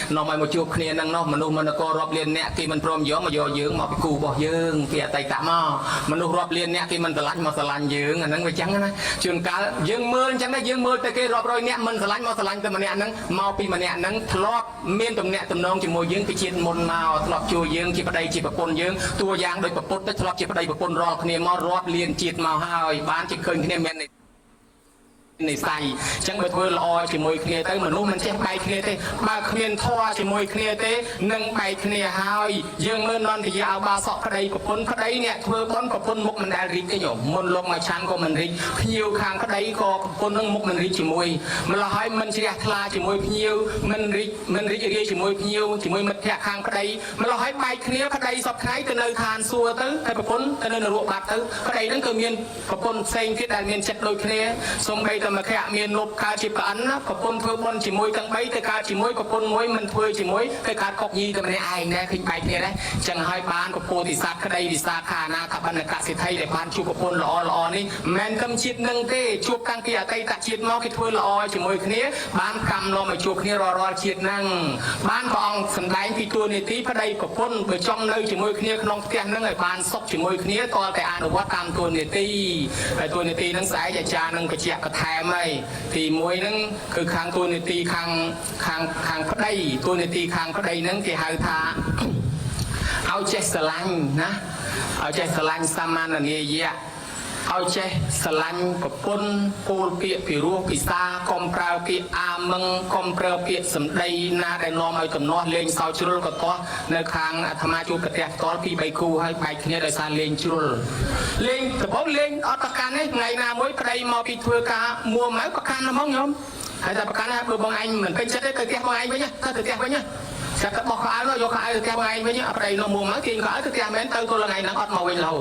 nó mày một chục kia năng nó mà nô mình có rọp liền nè khi mình prom gió mà do dưỡng mà bị cù bỏ dưỡng kia tay tạm mà nô rọp liền nè khi mình sờ lạnh dưỡng anh năng trắng á trường cá dưỡng mưa chẳng đấy dưỡng mưa tới cái rọp rồi nè mình sờ lạnh tới mà nè năng mau pi mà nè năng thọt miên tầm nè tầm nông chỉ môi dưỡng cái chiên môn màu thọt chui dưỡng chỉ vào đây chỉ vào pôn dưỡng tua giang đôi bậc pôn tới thọt chỉ vào đây bậc pôn rọp kia mau rọp liền chiết màu hai bán chỉ khơi kia men này này sai chẳng bởi thôi lo chỉ môi kia tới mà lúc mình xem bay kia thế ba kia thoa chỉ môi kia thế nâng bay kia hai dương mơn non thì giao ba sọ cái đây của đấy nè thôi bón của pôn mục mình đã rít cái nhổ môn lông mà chăn của mình rít nhiều khang cái đấy có pôn nâng mục mình rít chỉ môi mà là hai mình chỉ là chỉ môi nhiều mình rít chỉ môi nhiều chỉ môi mật thẹn khang cái đấy mà là hai bay kia cái đây sọt cái từ nơi than xua tới cái pôn từ nơi ruộng bạc tới cái đây nó cơ miên của pôn xanh cái đại miên chặt đôi kia xong đây mà khẽ miền nộp cá chỉ bán á, có pôn thưa pôn chỉ môi tăng bấy, cái cá chỉ môi có pôn môi mình thuê chỉ môi, cái cá cọc gì thì mình ai nè khinh bạch nè đấy, chẳng hai bán có pôn thì sát cái đây thì sát khả na các bạn là cá sẽ thay để bán chụp có pôn lọ ní, men cầm chiết nâng tê chụp căng kia tay tạ chiết nó cái thuê lọ chỉ môi kia, bán cầm lo mà chụp kia rò chiết nâng, bán bong sầm đánh thì tua này tí cái đây có pôn ở trong nơi chỉ môi kia non tiền nâng người bán sóc chỉ môi kia to cái ăn được quá cầm tua này tí nâng sải và cha nâng cái chẹt cái thèm thì môi nângคือข้างตัวในตีข้างพระได้ตัวในตีข้างพระได้นั่งที่หาทาเอาใจสลังนะเอาใจสลังสามัญอะไรเงี้ยเอาใจสลังกับปนปูเปียผิวรูปิซากอมเปล่าเปียอามังกอมเปล่าเปียสมได้นาได้นอมเอาตำนอเลงเสาชุลกับตัวในคางธรรมะจูกระเตะตัวพี่ใบคูให้ใบเนี่ยได้ซาเลงชุลเลงแต่พอเลงเอาตะการให้ไงนามวยใครมาปีทัวกามัวไม้ประกันนะมั้งยมให้แต่ประกันนะเบอร์บางอันเหมือนเป็นเช็ดได้เคยแก้บางอันไปเนี่ยถ้าเคยแก้ไปเนี่ยจะบอกขายเนาะโยขายแก้บางอันไปเนี่ยอะไรน้องมัวไม้กินขายเคยแก้แม้นเติมตัวละไงนังอดมาเวงเรา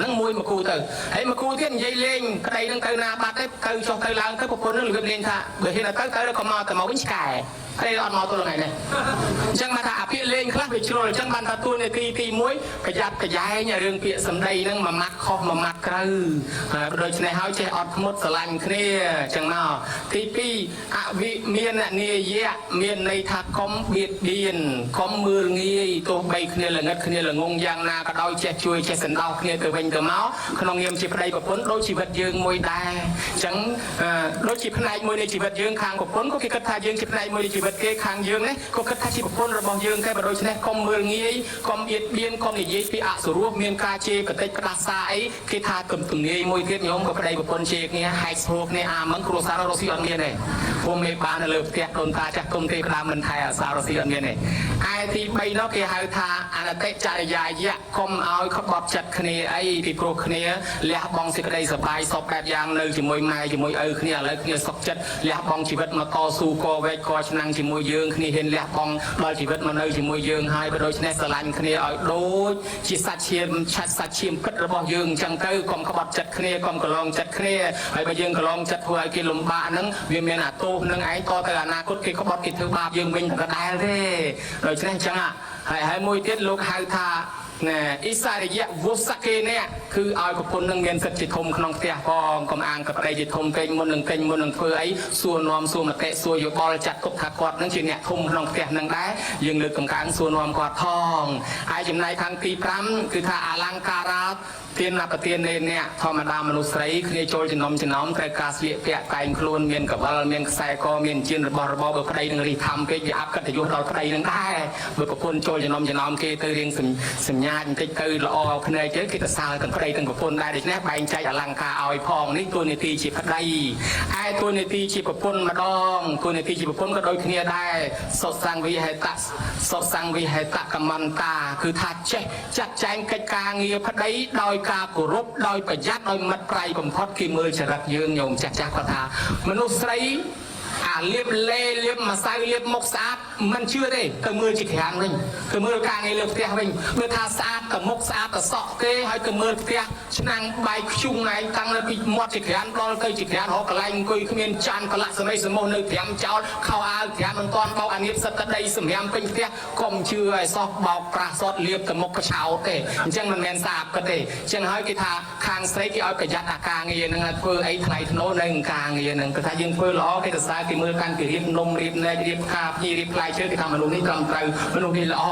นั่งมวยมาคูเติมให้มาคูเที่ยงยัยเลงใครนั่งเติมนาบาดเติมเติมชงเติมล้างเติมพวกคนนั่งเหลือเลงท่าเดี๋ยวเห็นเติมแล้วก็มาแต่มาวิ่งไก่ใครอดมาตัวละไงเนี่ยจังมาถ้าเปียเลงคลาสไปชิโร่จังบันตาตัวในตีมวยกระยับกระย้ายเนี่ยเรื่องเปียสำได้นั่งมามัดคอมามัดกระโดยในเฮาใช้อดมดสลันเคลียจังมาทีปีอวิเมียนเนี่ยเยะเมียนในทักคอมเบียดเบียนคอมมืองี้ตัวใบเคลียละงัดเคลียละงงยางนากระดอยเช็ดช่วยเช็ดสันดาวเคลียตัวเป็นตัวเมาส์ขนมเยี่ยมจีบได้กับพ้นโดยชีวิตยืงมวยได้จังโดยชีวิตในมวยในชีวิตยืงคางกับพ้นก็คิดกระทายืงชีวิตในมวยในชีวิตเกคางยืงเนี่ยก็คิดกระทาชีวิตพ้นระบองยืงแค่โดยเฉพาะคอมมืองี้คอมเบียดเบียนคอมนี่ปีอะสุรวบเมียนกาเจกระเตกกระดาษทรายคิดทากึ่มตึงงี้มวยเทียบยมกับได้กับพ้นเชกเนี่ยไฮสโตรกเนี่ยมังครูซาโรซิออนเนี่ยเนี่ยพวกเมย์บ้านเลิกเทียบโดนตาจากกรมเทพรามันไทยซาโรซิออนเนี่ยเนี่ยไอทีใบนอกเกี่ยหาทาอันเตจารยาเยะคอมเอาขบอบจัดคะแนนไอที่โปรคะแนนเลี้ยบองสิกได้สบายสอบแบบยางเลยจิมวยไม้จิมวยคะแนนแล้วคะแนนสอบจัดเลี้ยบองชีวิตมาต่อสู้ก่อเวทก่อชนังจิมวยยืงคะแนนเห็นเลี้ยบองบอลชีวิตมาเลยจิมวยยืงให้ไปโดยชนะสลันคะแนนเอาโดยจิสัตเชียมชัดสัตเชียมพิษระบองยืงจังเตอร์กอมขบอบจัดคะแนนกอมกระลองจัดคะแนนไอ้ไปยืงกระลองจัดหัวกินลมบ้านั่งเวียนเมียนอาโต้นั่งไอ้ต่อแต่อนาคตกินขบอบกินถือบาปยืงเป็นกระต่ายเลยโดยชนะจังอ่ะให้มวยเทียนลูกหาทาอิสระยะวุสเกเนี่ยคือเอากับคนนึงเงินสัจจิธมขนมเตียกองกำอังกับได้จิตธมเป็นมันหนึ่งเพื่อไอ้ส่วนนอมส่วนมาเตะส่วนอยู่บอลจัดกบถักกอดนั่งจีเนี่ยธมขนมเตียนั่งได้ยังลึกกำกางส่วนนอมกอดทองไอ้จิมในทางตีพรำคือถ้าอลังการาเตียนนับเตียนเนี่ยธรรมดามนุษย์ไรคือโจลจินอมแต่กาเสียเปียไก่ครูนเมียนกับบอลเมียนใส่กอเมียนจีนบอลเบอร์ใครนึงรีทำก็จะอัพกันแต่ยุเราใครนึงได้เบอร์กับคนโจลจินอมเกตเรียงสัญญาณคือเราเอาคะแนนเยอะกิจสารกันใครตั้งกับคนได้เด็กแน่ใบใจอลังการเอาไอ้พองนี่ตัวในตีจีบได้ไอ้ตัวในตีจีบกับคนมาดองตัวในตีจีบกับคนก็โดยคะแนนได้สดสังวิเหตะกัมมันตาคือทัดเจจัดแจงกิจการเงียบได้โดยการกรุบโดยประหยัดโดยมัดไกลผมพอดกิมือฉลักยืนยงจักกทามนุษย์ไรเลียบเล่เลียบมาใส่เลียบมกสะอาดมันเชื่อได้แต่มือจิตแข็งเลยแต่มือการเงยเลือกเตี้ยเป็นเมื่อทาสะอาดแต่มกสะอาดแต่สอกเกยให้แต่มือเตี้ยฉนังใบชุ่มไงตั้งแล้วปีมอดจิตแข็งรอเคยจิตแข็งหอกระไรกุยขมิ้นจานกระละสมัยสมองนึกแถมเจ้าเข้าอาแถมมันตอนเบาอันนี้สัตว์ใดสมัยเป็นเตี้ยกลมเชื่อซอกเบาปลาซอดเลียบแต่มกกระเช้าเตะจังมันแมนสาบก็เตะจังให้กีทาคางไซกี้เอากระยัดอากาเงียนึงเพื่อไอ้ไทยโน้นึงกางเงียนึงกระทายิงเพื่อล้อกีตาร์กีม មើលកាន់គេរៀបនំរៀបណែរៀបខាភ្ញីរៀបផ្លែឈើគេថាមនុស្សនេះត្រឹមត្រូវមនុស្សនេះល្អ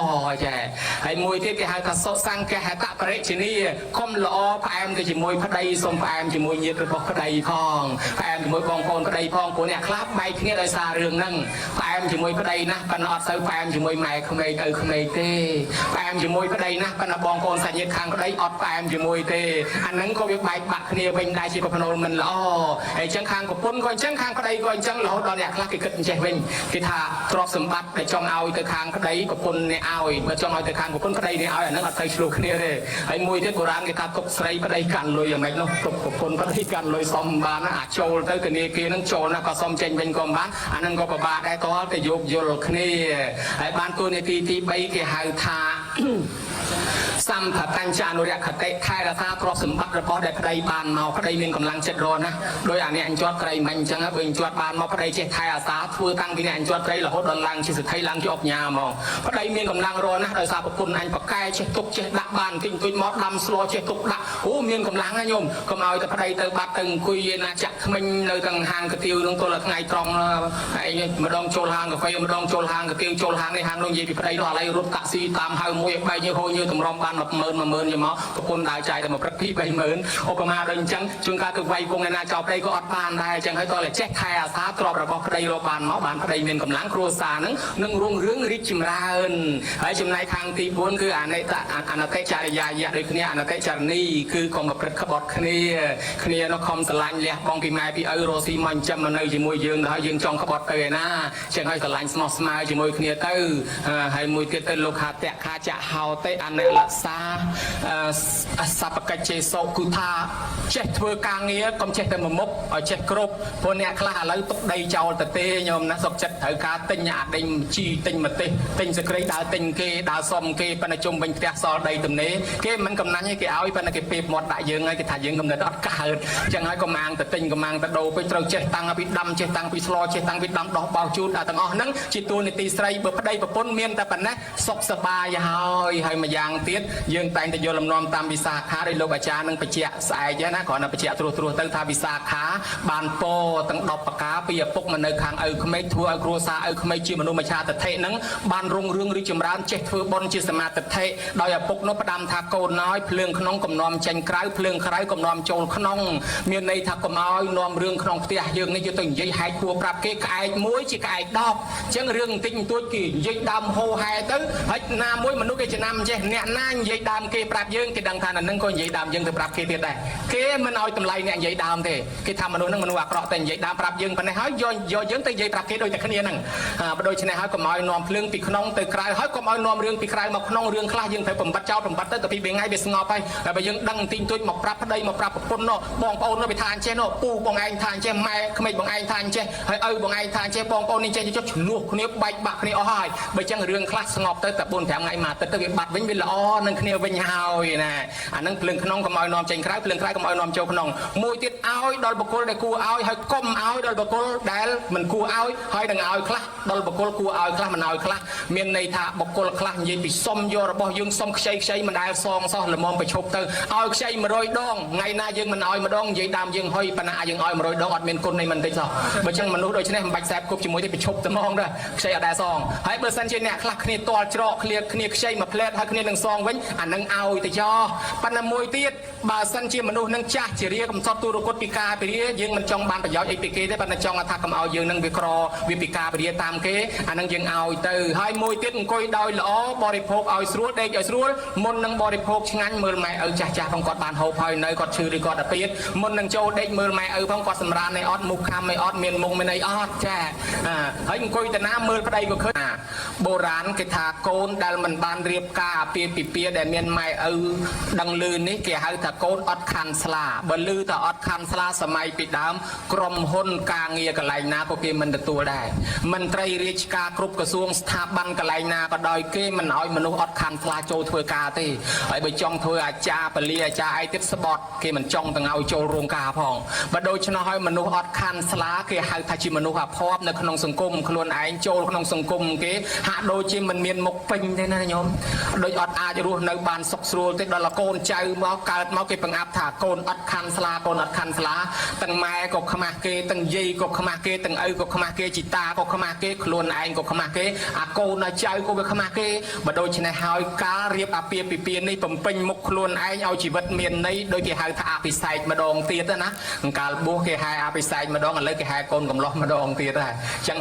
ចាហើយមួយទៀតគេហៅថាសុសង្កហតបរិជនីគុំល្អផ្អែមទៅជាមួយប្តីសុំផ្អែមជាមួយញាតិរបស់ប្តីផងផ្អែមជាមួយបងប្អូនប្តីផងព្រោះអ្នកខ្លះបែកគ្នាដោយសាររឿងហ្នឹងផ្អែមជាមួយប្តីណាស់ប៉ុន្តែអត់សូវផ្អែមជាមួយម៉ែក្មេកឪក្មេកទេផ្អែមជាមួយប្តីណាស់ប៉ុន្តែបងប្អូនសាច់ញាតិខាងប្តីអត់ផ្អែមជាមួយទេអាហ្នឹងក៏វាបែកបាក់គ្នាវិញដែរជាប្រផ្នូលមិនល្អហើយអញ្ចឹងខាងប្រពន្ធក៏អញ្ចឹងខាងប្តីក៏អញ្ចឹងរហូតដល់អ្នកខ្លះគេគិតអញ្ចេះវិញគេថាទ្រព្យសម្បត្តិដែលចង់ឲ្យទៅខាងប្តីប្រពន្ធអ្នកឲ្យបើចង់ឲ្យទៅខាងប្រពន្ធប្តីអ្នកឲ្យអាហ្នឹងអត់ទៅឆ្លោះគ្នាទេហើយមួយទៀតបុរាណគេថាទុកស្រីប្តីកាន់លុយយ៉ាងម៉េចនោះទុកប្រពន្ធប្តីកាន់លុយសំបានអាចចូលទៅធនាគារហ្នឹងចូលណាក៏សុំចេញវិញក៏មិនបានអាហ្នឹងក៏ពិបាកដែរតើតែយោគយល់គ្នាហើយបានគោលនីតិទី3គេហៅថាសម្បបញ្ចានុរខតិខែរថាទ្រព្យសម្បត្តិរបស់ដែលប្តីបានមកប្តីមានកម្លាំងចិត្តរស់ណាដោយអានេះអញជាប់ត្រីមិនអញ្ចឹងបើអញជាប់បានមកប្តីចេះថែអាសាធ្វើតាំងពីនេះអញជាប់ត្រីរហូតដល់ឡើងជាសិទ្ធិឡើងជាអបញ្ញាមកប្តីមានកម្លាំងរស់ណាដោយសារប្រពន្ធអញប្រកែចេះទុកចេះដាក់បានទិញទុយមកដាំស្លចេះទុកដាក់អូមានកម្លាំងណាញោមកុំឲ្យតែប្តីទៅបាត់ទៅអង្គុយណាចាក់ថ្មិញនៅទាំងហាងកាទៀវនឹងទល់ថ្ងៃត្រង់ឯងម្ដងចូលហាងកាហ្វេម្ដងចូលហាងកាទៀវចូលហាងនេះហាងនោះនិយាយពីប្តីនោះឥឡូវរត់តាក់ស៊ីតាមហៅមួយបែកញើហូរញើតម្រុំបាន10000យកមកប្រពន្ធដើរចាយតែមកព្រឹក2-30000ឧបមាដូចអញ្ចឹងជួនកាលទៅវាយគង់ឯណាចោលប្តីក៏អត់បានដែរអញ្ចឹងហើយតើចេះថែអាសាទ្រព្យរបស់ប្តីរកបានមកបានប្តីមានកម្លាំងគ្រួសារហ្នឹងនឹងរុងរឿងរីកចម្រើនហើយចំណែកខាងទី4គឺអនតិចរិយាយៈដូចគ្នាអនតិចរណីគឺកុំប្រព្រឹត្តក្បត់គ្នានោះខំស្រឡាញ់លះបង់ពីម៉ែពីឪរស់ស៊ីមកចិញ្ចឹមនៅជាមួយយើងទៅហើយយើងចង់ក្បត់ទៅឯណាអញ្ចឹងហើយស្រឡាញ់ស្មោះស្មៅជាមួយគ្នាទៅហើយមួយទៀតទៅលោកខាតៈខាចៈហោតិអនិលសាសពកិច្ចចេសុគឺថាចេះធ្វើការងារកុំចេះតែមួយមុខឲ្យចេះគ្រប់ព្រោះអ្នកខ្លះឥឡូវទុកដីចោលទៅទេញោមណាសុកចិត្តត្រូវការទិញអាដេញជីទិញម្ទេសទិញសក្តិដើរទិញគេដើរសុំគេប៉ុន្តែជុំវិញផ្ទះសល់ដីទំនេរគេមិនកំណាញ់ទេគេឲ្យប៉ុន្តែគេពេបមាត់ដាក់យើងហើយគេថាយើងកំណត់អត់កើតអញ្ចឹងហើយកំាងទៅទិញកំាងទៅដូរពេកត្រូវចេះតាំងពីដាំចេះតាំងពីស្លចេះតាំងពីដាំដោះបោកជូតទាំងអស់ហ្នឹងជាតួនាទីស្រីបើប្តីប្រពន្ធមានតែប៉ុណ្ណេះសុខសប្បាយហើយម្យ៉ាងទៀតយើងតែងតែយល់លំនាំតាមវិសាខាដោយលោកអាចារ្យនឹងបញ្ជាក់ស្អែកណាគ្រាន់តែបញ្ជាក់ត្រួសទៅថាវិសាខាបានពោទាំង10ប្រការពីឪពុកមកនៅខាងឪក្មេកធ្វើឲ្យគ្រួសារឪក្មេកជាមនុស្សម្ចាទិដ្ឋិហ្នឹងបានរុងរឿងរីកចម្រើនចេះធ្វើបុណ្យជាសមាទិដ្ឋិដោយឪពុកនោះផ្ដាំថាកូនណយភ្លើងក្នុងកំណំចេញក្រៅភ្លើងក្រៅកំណំចូលក្នុងមានន័យថាកុំឲ្យនាំរឿងក្នុងផ្ទះយើងនេះយកទៅនិយាយហែកគួរប្រាប់គេក្អែកមួយជាក្អែក10អញ្ចឹងរឿងបន្តិចបន្តួចគេនិយាយដើមហោហែទៅហើយណាមួយមនុស្សគេចំណាំចេះអ្នកណានិយាយដើមគេប្រាប់យើងគេដឹងថានឹងក៏និយាយដើមយើងទៅប្រាប់គេទៀតដែរគេមិនឲ្យតម្លៃអ្នកនិយាយដើមទេគេថាមនុស្សហ្នឹងមនុស្សអាក្រក់តែនិយាយដើមប្រាប់យើងប៉ុណ្ណេះហើយយកយើងទៅនិយាយប្រាប់គេដូចតែគ្នាហ្នឹងបើដូច្នេះហើយកុំឲ្យនាំភ្លើងពីក្នុងទៅក្រៅហើយកុំឲ្យនាំរឿងពីក្រៅមកក្នុងរឿងខ្លះយើងត្រូវបំបត្តិចោលបំបត្តិទៅពីថ្ងៃវាស្ងប់ហើយតែបើយើងដឹងបន្តិចបន្តួចមកប្រាប់ប្តីមកប្រាប់ប្រពន្ធនោះបងប្អូននោះវាថាអញ្ចេះនោះពូបងឯងថាអញ្ចេះម៉ែក្មេកបងឯងថាអញ្ចេះហើយឪបងឯងថាអញ្ចេះបងប្អូននេះចេះចុះឆ្លោះគ្នាបែកបាក់គ្នាអស់ហើយបើអញ្ចឹងរឿងខ្លះស្ងប់ទៅតែ4-5ថ្ងៃមកទៅវាបាត់វិញវាល្អនឹងគ្នាវិញហើយណាអាហ្នឹងភ្លើងក្នុងកុំឲ្យនាំចេញក្រៅភ្លើងក្រៅកុំឲ្យនាំចូលក្នុងមួយទៀតឲ្យដល់បុគ្គលដែលគួរឲ្យហើយកុំឲ្យដល់បុគ្គលដែលមិនគួរឲ្យហើយនឹងឲ្យខ្លះដល់បុគ្គលគួរឲ្យខ្លះមិនឲ្យខ្លះមានន័យថាបុគ្គលខ្លះនិយាយពីសុំយករបស់យើងសុំខ្ចីមិនដែលសងសោះល្មមប្រឈប់ទៅឲ្យខ្ចី100ដងថ្ងៃណាយើងមិនឲ្យម្ដងនិយាយដើមយើងហុយប៉ុន្តែយើងឲ្យ100ដងអត់មានគុណនៃមិនតិចសោះបើចឹងមនុស្សដូចនេះមិនបាច់ខ្សែគប់ជាមួយទេប្រឈប់តែហ្មងដែរខ្ចីអត់ដែលសងហើយបើសិនជាអ្នកខ្លះគ្នាតល់ច្រកគ្នាខ្ចីមួយផ្លែតហើយគ្នានឹងសងវិញអានឹងឲ្យទៅចោប៉ុន្តែមួយទៀតបើសិនជាមនុស្សនឹងចាស់ជារាកំសត់ទូរគតពីការពីរាយើងមិនចង់បានប្រយោជន៍អីពីគេទេប៉ុន្តែចង់ថាកុំឲ្យយើងនឹងវាក្រវាពីការពីរាតាមគេអានឹងយើងឲ្យទៅហើយមួយទៀតអង្គុយដោយល្អបរិភោគឲ្យស្រួលដេកឲ្យស្រួលមុននឹងបរិភោគឆ្ងាញ់មើលម៉ែឪចាស់ផងគាត់បានហូបហើយនៅគាត់ឈឺឬគាត់អាពាតមុននឹងចូលដេកមើលម៉ែឪផងគាត់សម្រានឯអត់មុខខំឯអត់មានមុខមានអីអត់ចាហើយអង្គុយតាណាមើលប្តីក៏ឃើញបុរាណគេថាកូនដែលមិនបានរៀបការអាពាហ៍ពិពាហ៍ដែលមានម៉ែឪដឹងលឺនេះគេហៅថាកូនអត់ខាន់ស្លាបើលឺថាអត់ខាន់ស្លាសម័យពីដើមក្រុមហ៊ុនការងារកន្លែងណាក៏គេមិនទទួលដែរមន្ត្រីរាជការគ្រប់ក្រសួងស្ថាប័នកន្លែងណាក៏ដោយគេមិនឲ្យមនុស្សអត់ខាន់ស្លាចូលធ្វើការទេហើយបើចង់ធ្វើអាចារ្យបលាអាចារ្យអីទៀតស្បត់គេមិនចង់ទាំងឲ្យចូលរោងការផងបើដូច្នោះហើយមនុស្សអត់ខាន់ស្លាគេហៅថាជាមនុស្សអភ័ព្វនៅក្នុងសង្គមខ្លួនឯងចូលក្នុងសង្គមគេហាក់ដូចជាមិនមានមុខពេញទេណាញោមដូចអត់អាចរស់នៅបានសុខស្រួលទេដល់កូនចៅមកកើតមកគេបង្អាប់ថាកូនអត់ខាន់ស្លាកូនអត់ខាន់ ស្លាទាំងម៉ែក៏ខ្មាស់គេទាំងយាយក៏ខ្មាស់គេទាំងឪក៏ខ្មាស់គេជីតាក៏ខ្មាស់គេខ្លួនឯងក៏ខ្មាស់គេអាកូនចៅក៏វាខ្មាស់គេបើដូច្នេះហើយការរៀបអាពាហ៍ពិពាហ៍នេះបំពេញមុខខ្លួនឯងឲ្យជីវិតមានន័យដូចគេហៅថាអភិសេកម្ដងទៀតណាកាលបួសគេហៅអភិសេកម្ដងឥឡូវគេហៅកូនកំឡោះម្ដងទៀតហើយចឹង